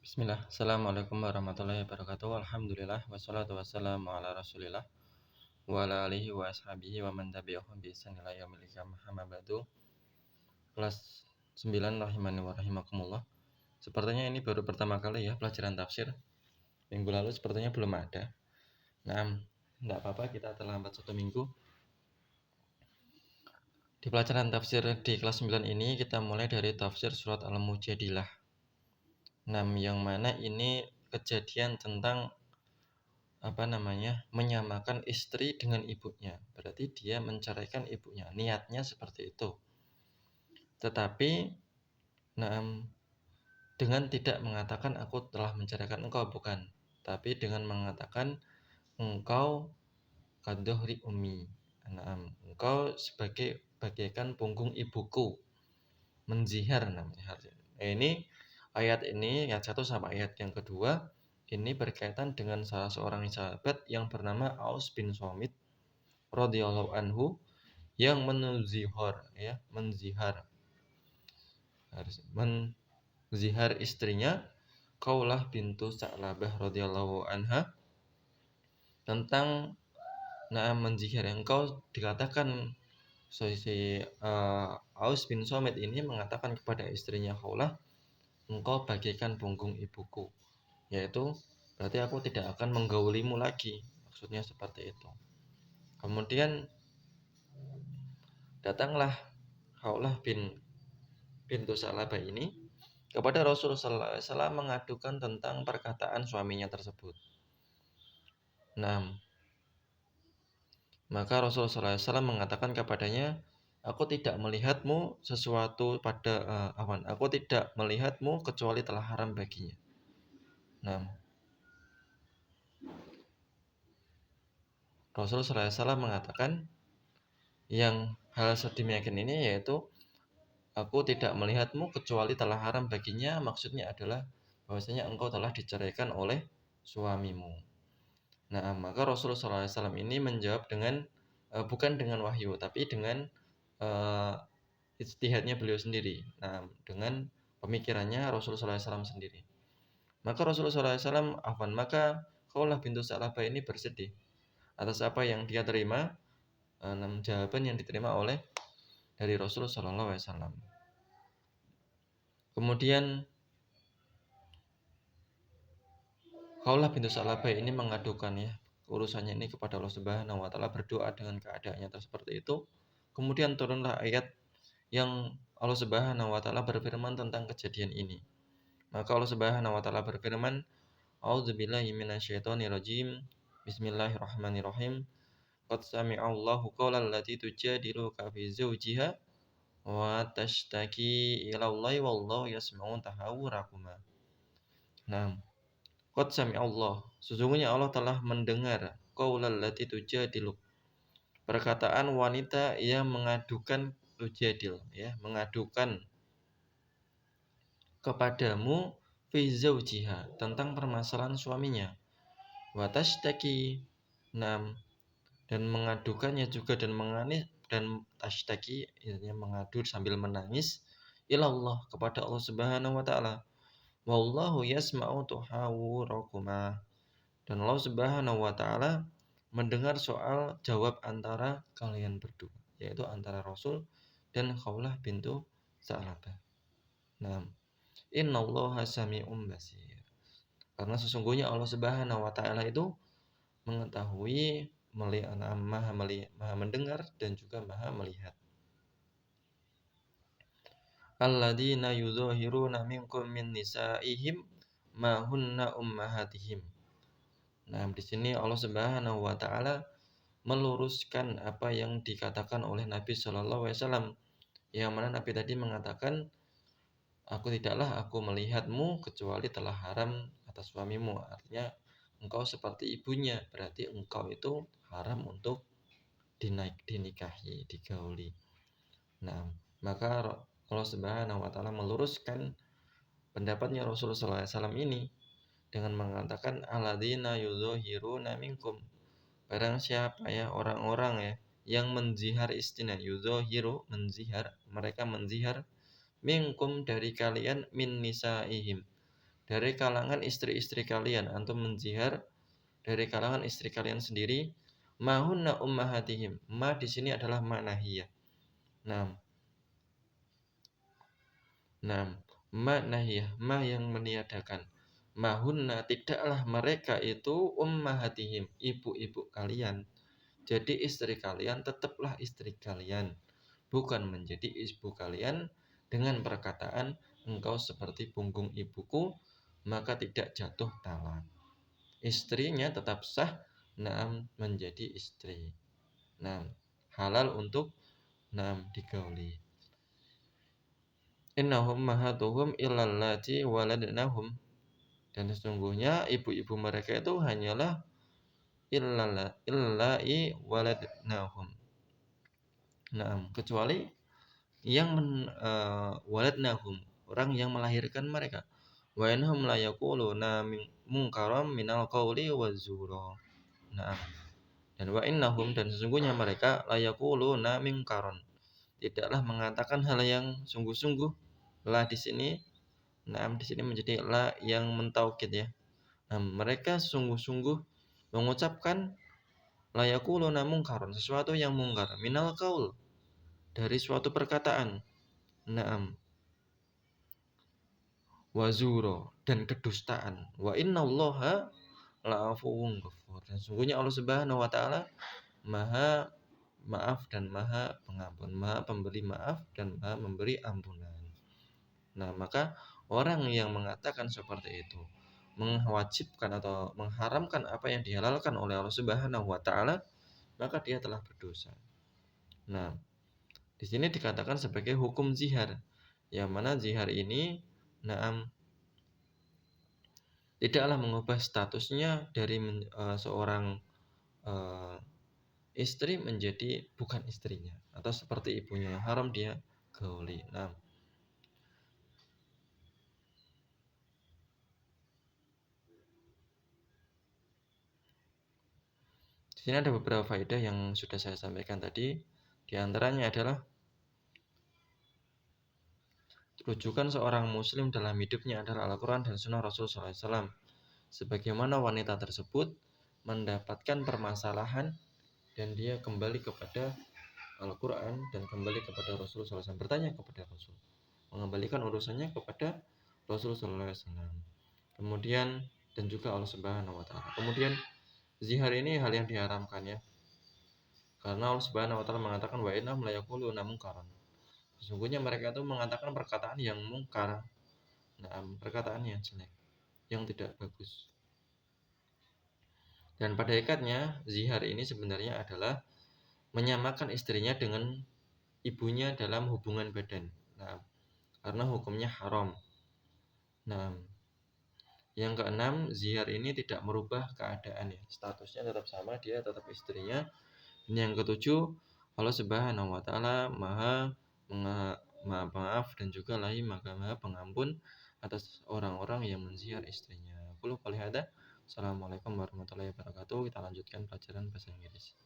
Bismillah, Assalamualaikum warahmatullahi wabarakatuh. Alhamdulillah, wassalatu wassalamu ala rasulillah wa ala alihi wa ashabihi wa man tabi'ahum bi ihsan ila yaumil qiyamah. Amma ba'du. Kelas 9 rahimani wa rahimakumullah. Sepertinya ini baru pertama kali ya pelajaran tafsir. Minggu lalu sepertinya belum ada. Nah, enggak apa-apa, kita terlambat 1 minggu. Di pelajaran tafsir di kelas 9 ini kita mulai dari tafsir surat Al-Mujadilah. Yang mana ini kejadian tentang menyamakan istri dengan ibunya. Berarti dia menceraikan ibunya. Niatnya seperti itu. Tetapi dengan tidak mengatakan aku telah menceraikan engkau, bukan. Tapi dengan mengatakan engkau kadohri umi. Engkau sebagai bagaikan punggung ibuku. Menzihar namanya. Ini ayat 1 sama ayat yang kedua ini berkaitan dengan salah seorang sahabat yang bernama Aus bin Somit radhiyallahu anhu yang menzihar istrinya Khawlah bintu Sa'labah radhiyallahu anha tentang menzihar. Engkau dikatakan Aus bin Somit ini mengatakan kepada istrinya Khawlah, engkau bagaikan punggung ibuku, yaitu berarti aku tidak akan menggaulimu lagi, maksudnya seperti itu. Kemudian datanglah Khawlah bintu Sa'labah ini kepada Rasulullah sallallahu alaihi wasallam mengadukan tentang perkataan suaminya tersebut. Maka Rasulullah sallallahu alaihi wasallam mengatakan kepadanya, aku tidak melihatmu kecuali telah haram baginya. Rasulullah sallallahu alaihi wasallam mengatakan yang hal sedemikian ini, yaitu aku tidak melihatmu kecuali telah haram baginya, maksudnya adalah bahwasanya engkau telah diceraikan oleh suamimu. Maka Rasulullah SAW ini menjawab dengan bukan dengan wahyu, tapi dengan ijtihadnya beliau sendiri. Dengan pemikirannya Rasulullah SAW sendiri. Maka Rasulullah SAW maka Khawlah bintu Sa'labah ini bersedih atas apa yang dia terima, jawaban yang diterima oleh dari Rasulullah SAW. Kemudian Khawlah bintu Sa'labah ini mengadukan urusannya ini kepada Allah Subhanahu wa taala, berdoa dengan keadaannya seperti itu. Kemudian turunlah ayat yang Allah Subhanahu wa taala berfirman tentang kejadian ini. Maka Allah Subhanahu wa taala berfirman, A'udzubillahi minasyaitonirrajim. Bismillahirrahmanirrahim. Qad sami'allahu qawla allati tujadiluka fi zawjiha wa tashtaki ilallahi wallahu yasma'u tahawurakuma. Qad sami'allah, sesungguhnya Allah telah mendengar qaulal lati tujadiluk, perkataan wanita yang mengadukan mengadukan kepadamu fi zaujiha, tentang permasalahan suaminya. Wa tashtaki, dan mengadukannya juga dan tashtaki artinya mengadu sambil menangis, ilallah, kepada Allah Subhanahu wa taala. Wallahu yasma'u tuhawurakuma, dan Allah Subhanahu wa taala mendengar soal jawab antara kalian berdua, yaitu antara Rasul dan Khawlah bintu Sa'labah. Innallaha sami'un basir, karena sesungguhnya Allah Subhanahu wa taala itu mengetahui, maha mendengar dan juga maha melihat. Alladzina yudhahiruna minkum min nisa'ihim ma hunna ummahatihim. Di sini Allah Subhanahu wa taala meluruskan apa yang dikatakan oleh Nabi sallallahu alaihi wasallam, yang mana Nabi tadi mengatakan, aku melihatmu kecuali telah haram atas suamimu. Artinya engkau seperti ibunya, berarti engkau itu haram untuk dinikahi, digauli. Maka Allah Subhanahu wa taala meluruskan pendapatnya Rasulullah sallallahu alaihi wasallam ini dengan mengatakan alladzina yudhahiruna minkum, barang siapa orang-orang yang menzihar istrinya, yudhahiru menzihar, mereka menzihar, minkum dari kalian, min nisaihim, dari kalangan istri-istri kalian, antum menzihar dari kalangan istri kalian sendiri, mahunna ummahatihim. Ma di sini adalah ma nahiyah. Nah, ma nahiyah, ma yang meniadakan. Mahunna tidaklah mereka itu ummahatihim, ibu-ibu kalian. Jadi istri kalian tetaplah istri kalian, bukan menjadi ibu kalian dengan perkataan engkau seperti punggung ibuku, maka tidak jatuh talak. Istrinya tetap sah, menjadi istri. Halal untuk digauli. Innahum mahatuhum illallati waladnahum. Dan sesungguhnya ibu-ibu mereka itu hanyalah illai waladnahum. Kecuali yang waladnahum, orang yang melahirkan mereka. Wa innahum la yaquluna munkaram minal qawli wazura. Dan wa innahum, dan sesungguhnya mereka la yaquluna munkaron, tidaklah mengatakan hal yang sungguh-sungguh. La di sini di sini menjadi la yang mentaukid ya. Mereka sungguh-sungguh mengucapkan la yaquluna munkaron, sesuatu yang mungkar, minal qaul, dari suatu perkataan. Wazuro, dan kedustaan. Wa innallaha la'afuwun ghafur. Dan sungguhnya Allah Subhanahu wa taala Maha maaf dan Maha pengampun, Maha pemberi maaf dan Maha memberi ampunan. Maka orang yang mengatakan seperti itu mewajibkan atau mengharamkan apa yang dihalalkan oleh Allah Subhanahu wa taala, maka dia telah berdosa. Di sini dikatakan sebagai hukum zihar, yang mana zihar ini tidaklah mengubah statusnya dari seorang istri menjadi bukan istrinya, atau seperti ibunya yang haram dia gauli. Di sini ada beberapa faedah yang sudah saya sampaikan tadi. Di antaranya adalah rujukan seorang muslim dalam hidupnya adalah Al-Quran dan Sunnah Rasul SAW. Sebagaimana wanita tersebut mendapatkan permasalahan dan dia kembali kepada Al-Quran dan kembali kepada Rasul SAW, bertanya kepada Rasul, mengembalikan urusannya kepada Rasul SAW. Kemudian dan juga Allah Subhanahu wa taala. Kemudian zihar ini hal yang diharamkan ya. Karena Allah Subhanahu wa taala mengatakan wa innahum la yaquluna munkaran. Sesungguhnya mereka itu mengatakan perkataan yang mungkar. Perkataan yang jelek, yang tidak bagus. Dan pada hakikatnya zihar ini sebenarnya adalah menyamakan istrinya dengan ibunya dalam hubungan badan. Karena hukumnya haram. Yang keenam, zihar ini tidak merubah keadaan ya. Statusnya tetap sama, dia tetap istrinya. Yang ketujuh, Allah Subhanahu wa taala Maha Maaf dan juga Maha Pengampun atas orang-orang yang menzihar istrinya. Qul qali hada. Assalamualaikum warahmatullahi wabarakatuh. Kita lanjutkan pelajaran bahasa Inggris.